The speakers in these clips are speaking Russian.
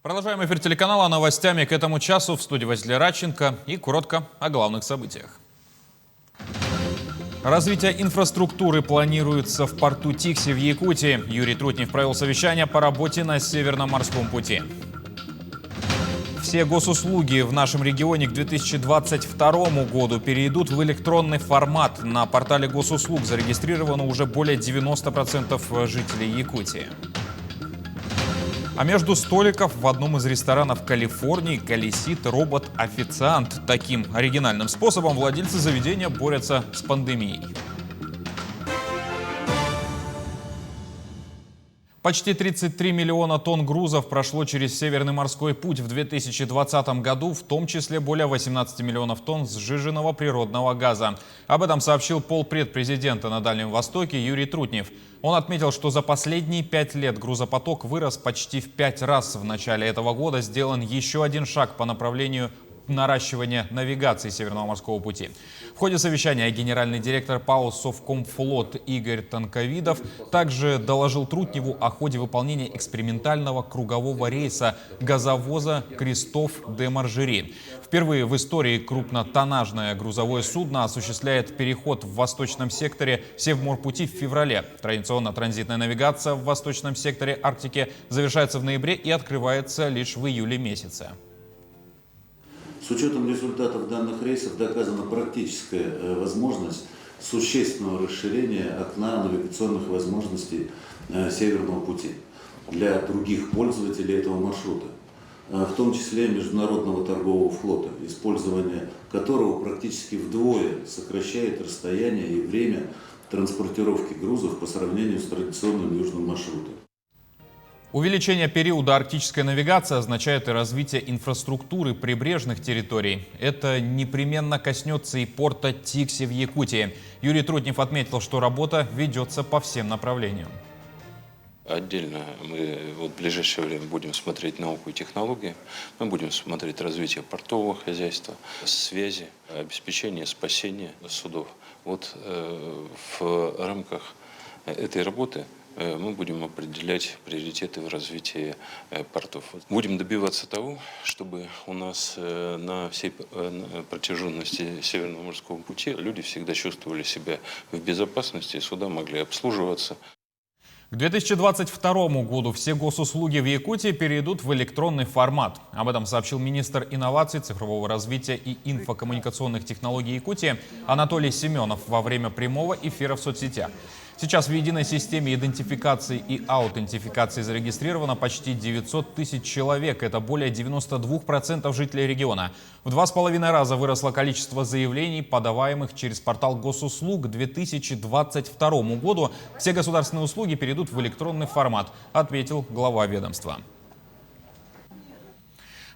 Продолжаем эфир телеканала новостями к этому часу. В студии Василий Радченко и коротко о главных событиях. Развитие инфраструктуры планируется в порту Тикси в Якутии. Юрий Трутнев провел совещание по работе на Северном морском пути. Все госуслуги в нашем регионе к 2022 году перейдут в электронный формат. На портале госуслуг зарегистрировано уже более 90% жителей Якутии. А между столиков в одном из ресторанов Калифорнии колесит робот-официант. Таким оригинальным способом владельцы заведения борются с пандемией. Почти 33 миллиона тонн грузов прошло через Северный морской путь в 2020 году, в том числе более 18 миллионов тонн сжиженного природного газа. Об этом сообщил полпред президента на Дальнем Востоке Юрий Трутнев. Он отметил, что за последние 5 лет грузопоток вырос почти в 5 раз. В начале этого года сделан еще один шаг по направлению наращивания навигации Северного морского пути. В ходе совещания генеральный директор ПАО «Совкомфлот» Игорь Танковидов также доложил Трутневу о ходе выполнения экспериментального кругового рейса газовоза «Крестов-де-Маржери». Впервые в истории крупнотоннажное грузовое судно осуществляет переход в восточном секторе Севморпути в феврале. Традиционно транзитная навигация в восточном секторе Арктики завершается в ноябре и открывается лишь в июле месяце. С учетом результатов данных рейсов доказана практическая возможность существенного расширения окна навигационных возможностей Северного пути для других пользователей этого маршрута, в том числе международного торгового флота, использование которого практически вдвое сокращает расстояние и время транспортировки грузов по сравнению с традиционным южным маршрутом. Увеличение периода арктической навигации означает и развитие инфраструктуры прибрежных территорий. Это непременно коснется и порта Тикси в Якутии. Юрий Трутнев отметил, что работа ведется по всем направлениям. Отдельно мы в ближайшее время будем смотреть науку и технологии, мы будем смотреть развитие портового хозяйства, связи, обеспечение спасения судов. В рамках этой работы мы будем определять приоритеты в развитии портов. Будем добиваться того, чтобы у нас на всей протяженности Северного морского пути люди всегда чувствовали себя в безопасности, и суда могли обслуживаться. К 2022 году все госуслуги в Якутии перейдут в электронный формат. Об этом сообщил министр инноваций, цифрового развития и инфокоммуникационных технологий Якутии Анатолий Семенов во время прямого эфира в соцсетях. Сейчас в единой системе идентификации и аутентификации зарегистрировано почти 900 тысяч человек. Это более 92% жителей региона. В 2,5 раза выросло количество заявлений, подаваемых через портал госуслуг. К 2022 году все государственные услуги перейдут в электронный формат, ответил глава ведомства.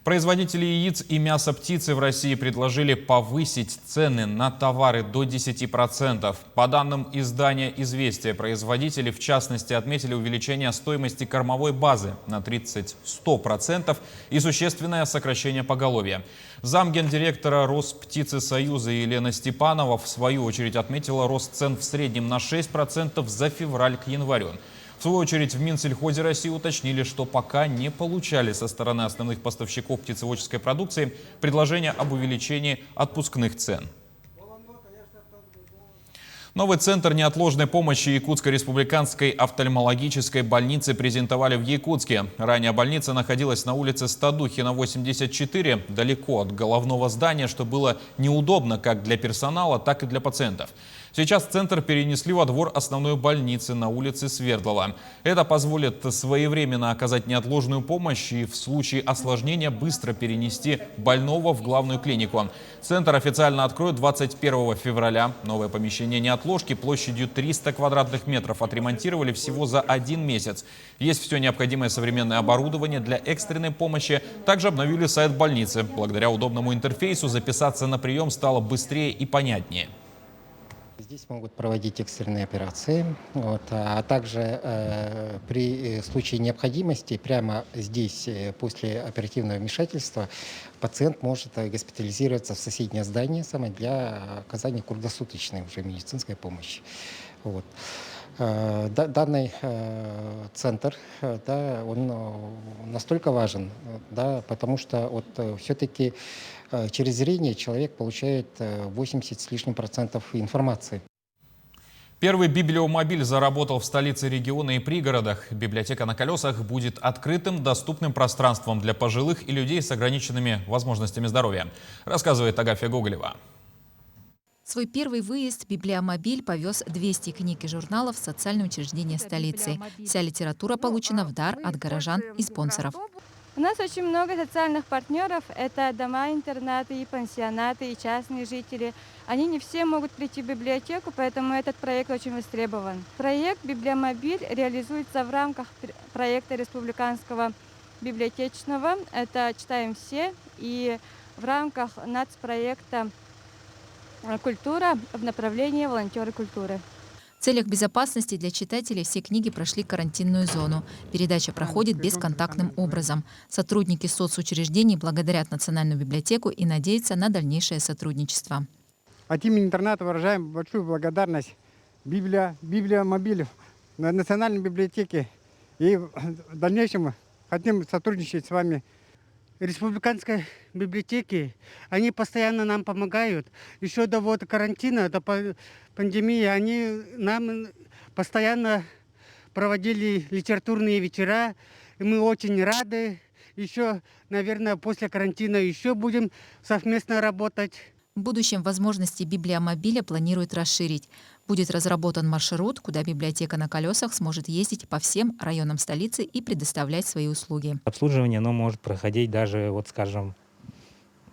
Производители яиц и мяса птицы в России предложили повысить цены на товары до 10%. По данным издания «Известия», производители в частности отметили увеличение стоимости кормовой базы на 30–100% и существенное сокращение поголовья. Замгендиректора Росптицесоюза Елена Степанова в свою очередь отметила рост цен в среднем на 6% за февраль к январю. В свою очередь в Минсельхозе России уточнили, что пока не получали со стороны основных поставщиков птицеводческой продукции предложения об увеличении отпускных цен. Новый центр неотложной помощи Якутской республиканской офтальмологической больницы презентовали в Якутске. Ранее больница находилась на улице Стадухина, 84, далеко от головного здания, что было неудобно как для персонала, так и для пациентов. Сейчас центр перенесли во двор основной больницы на улице Свердлова. Это позволит своевременно оказать неотложную помощь и в случае осложнения быстро перенести больного в главную клинику. Центр официально откроют 21 февраля. Новое помещение неотложки площадью 300 квадратных метров отремонтировали всего за 1 месяц. Есть все необходимое современное оборудование для экстренной помощи. Также обновили сайт больницы. Благодаря удобному интерфейсу записаться на прием стало быстрее и понятнее. Здесь могут проводить экстренные операции, а также при случае необходимости прямо здесь после оперативного вмешательства пациент может госпитализироваться в соседнее здание для оказания круглосуточной уже медицинской помощи. Данный центр, да, он настолько важен, да, потому что вот все-таки через зрение человек получает 80 с лишним процентов информации. Первый библиомобиль заработал в столице региона и пригородах. Библиотека на колесах будет открытым, доступным пространством для пожилых и людей с ограниченными возможностями здоровья, рассказывает Агафья Гоголева. Свой первый выезд библиомобиль повез 200 книг и журналов в социальные учреждения столицы. Вся литература получена в дар от горожан и спонсоров. У нас очень много социальных партнеров. Это дома-интернаты, и пансионаты, и частные жители. Они не все могут прийти в библиотеку, поэтому этот проект очень востребован. Проект «Библиомобиль» реализуется в рамках проекта республиканского библиотечного. Это «Читаем все» и в рамках нацпроекта «Культура» в направлении волонтеры культуры. В целях безопасности для читателей все книги прошли карантинную зону. Передача проходит бесконтактным образом. Сотрудники соцучреждений благодарят Национальную библиотеку и надеются на дальнейшее сотрудничество. От имени интерната выражаем большую благодарность библиомобилю Национальной библиотеки. И в дальнейшем хотим сотрудничать с вами. Республиканской библиотеки, они постоянно нам помогают. Еще до карантина, до пандемии, они нам постоянно проводили литературные вечера. И мы очень рады. Еще, наверное, после карантина еще будем совместно работать. В будущем возможности библиомобиля планируют расширить. Будет разработан маршрут, куда библиотека на колесах сможет ездить по всем районам столицы и предоставлять свои услуги. Обслуживание, оно может проходить даже, вот скажем,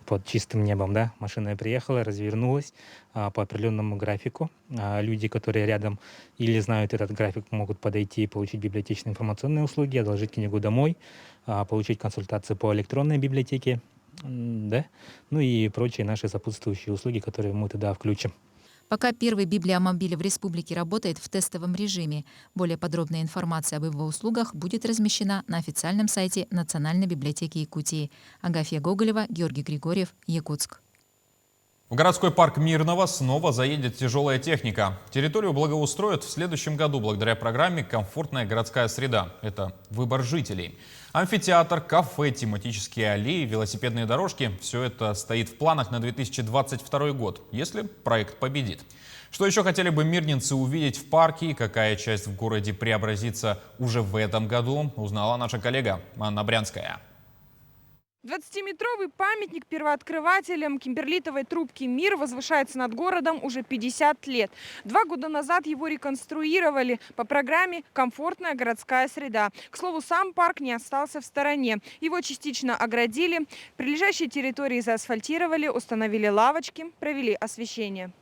под чистым небом. Да? Машина приехала, развернулась по определенному графику. Люди, которые рядом или знают этот график, могут подойти и получить библиотечные информационные услуги, одолжить книгу домой, получить консультации по электронной библиотеке. Да? Ну и прочие наши сопутствующие услуги, которые мы туда включим. Пока первый библиомобиль в республике работает в тестовом режиме. Более подробная информация об его услугах будет размещена на официальном сайте Национальной библиотеки Якутии. Агафья Гоголева, Георгий Григорьев, Якутск. В городской парк Мирного снова заедет тяжелая техника. Территорию благоустроят в следующем году благодаря программе «Комфортная городская среда». Это выбор жителей. Амфитеатр, кафе, тематические аллеи, велосипедные дорожки – все это стоит в планах на 2022 год, если проект победит. Что еще хотели бы мирнинцы увидеть в парке и какая часть в городе преобразится уже в этом году, узнала наша коллега Анна Брянская. 20-метровый памятник первооткрывателям кимберлитовой трубки «Мир» возвышается над городом уже 50 лет. 2 года назад его реконструировали по программе «Комфортная городская среда». К слову, сам парк не остался в стороне. Его частично оградили, прилежащие территории заасфальтировали, установили лавочки, провели освещение.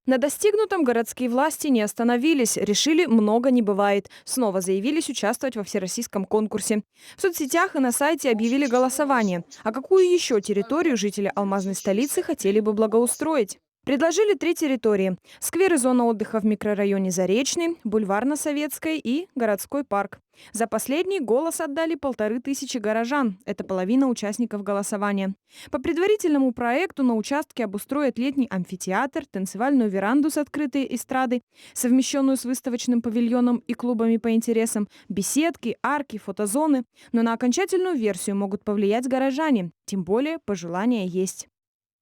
На достигнутом городские власти не остановились. Решили, много не бывает. Снова заявились участвовать во всероссийском конкурсе. В соцсетях и на сайте объявили голосование. А какую еще территорию жители алмазной столицы хотели бы благоустроить? Предложили 3 территории. Сквер и зона отдыха в микрорайоне Заречный, бульвар на Советской и городской парк. За последний голос отдали 1500 горожан. Это половина участников голосования. По предварительному проекту на участке обустроят летний амфитеатр, танцевальную веранду с открытой эстрадой, совмещенную с выставочным павильоном и клубами по интересам, беседки, арки, фотозоны. Но на окончательную версию могут повлиять горожане. Тем более пожелания есть.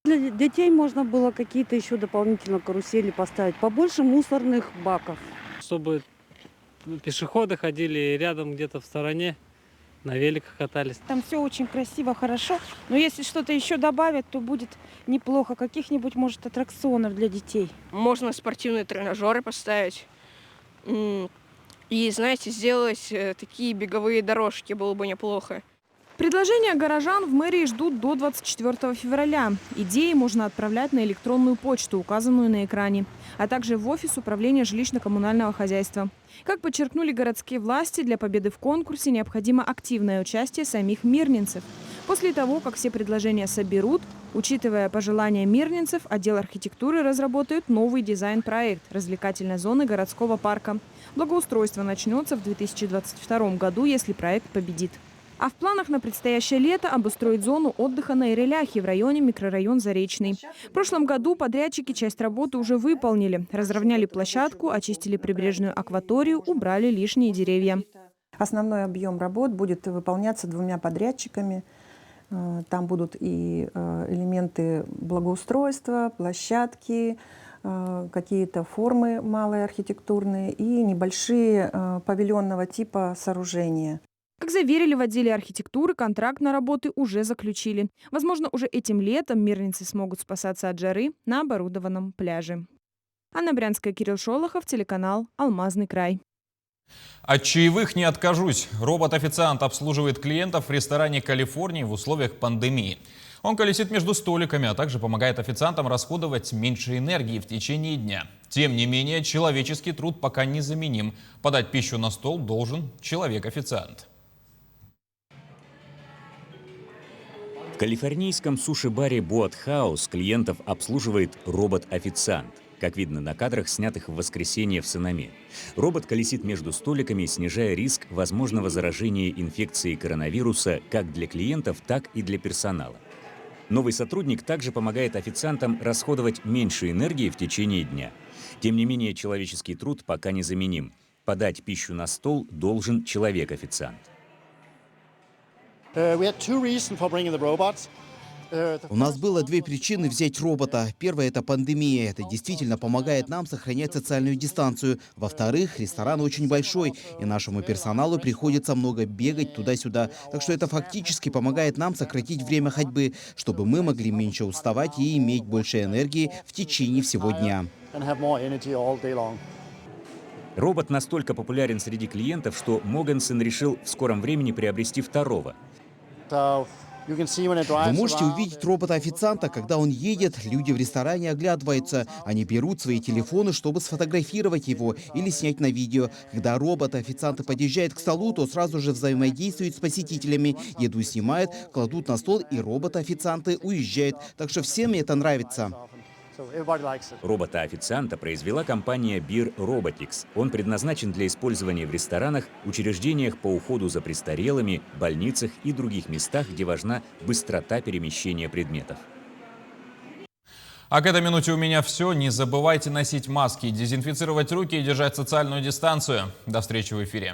Для детей можно было какие-то еще дополнительно карусели поставить, побольше мусорных баков. Чтобы пешеходы ходили рядом где-то в стороне, на великах катались. Там все очень красиво, хорошо, но если что-то еще добавят, то будет неплохо. Каких-нибудь, может, аттракционов для детей. Можно спортивные тренажеры поставить и, знаете, сделать такие беговые дорожки, было бы неплохо. Предложения горожан в мэрии ждут до 24 февраля. Идеи можно отправлять на электронную почту, указанную на экране, а также в офис управления жилищно-коммунального хозяйства. Как подчеркнули городские власти, для победы в конкурсе необходимо активное участие самих мирнинцев. После того, как все предложения соберут, учитывая пожелания мирнинцев, отдел архитектуры разработает новый дизайн-проект развлекательной зоны городского парка. Благоустройство начнется в 2022 году, если проект победит. А в планах на предстоящее лето обустроить зону отдыха на Иреляхе в районе микрорайон Заречный. В прошлом году подрядчики часть работы уже выполнили. Разровняли площадку, очистили прибрежную акваторию, убрали лишние деревья. Основной объем работ будет выполняться 2 подрядчиками. Там будут и элементы благоустройства, площадки, какие-то формы малые архитектурные и небольшие павильонного типа сооружения. Как заверили в отделе архитектуры, контракт на работы уже заключили. Возможно, уже этим летом мирницы смогут спасаться от жары на оборудованном пляже. Анна Брянская, Кирилл Шолохов, телеканал «Алмазный край». От чаевых не откажусь. Робот-официант обслуживает клиентов в ресторане «Калифорнии» в условиях пандемии. Он колесит между столиками, а также помогает официантам расходовать меньше энергии в течение дня. Тем не менее, человеческий труд пока незаменим. Подать пищу на стол должен человек-официант. В калифорнийском суши-баре Boat House клиентов обслуживает робот-официант. Как видно на кадрах, снятых в воскресенье в Санаме. Робот колесит между столиками, снижая риск возможного заражения инфекцией коронавируса как для клиентов, так и для персонала. Новый сотрудник также помогает официантам расходовать меньше энергии в течение дня. Тем не менее, человеческий труд пока незаменим. Подать пищу на стол должен человек-официант. У нас было 2 причины взять робота. Первая – это пандемия. Это действительно помогает нам сохранять социальную дистанцию. Во-вторых, ресторан очень большой, и нашему персоналу приходится много бегать туда-сюда. Так что это фактически помогает нам сократить время ходьбы, чтобы мы могли меньше уставать и иметь больше энергии в течение всего дня. Робот настолько популярен среди клиентов, что Могансон решил в скором времени приобрести второго. Вы можете увидеть робота-официанта, когда он едет, люди в ресторане оглядываются. Они берут свои телефоны, чтобы сфотографировать его или снять на видео. Когда роботы-официанты подъезжают к столу, то сразу же взаимодействуют с посетителями. Еду снимают, кладут на стол, и роботы-официанты уезжают. Так что всем это нравится. Робота-официанта произвела компания Beer Robotics. Он предназначен для использования в ресторанах, учреждениях по уходу за престарелыми, больницах и других местах, где важна быстрота перемещения предметов. А к этой минуте у меня все. Не забывайте носить маски, дезинфицировать руки и держать социальную дистанцию. До встречи в эфире.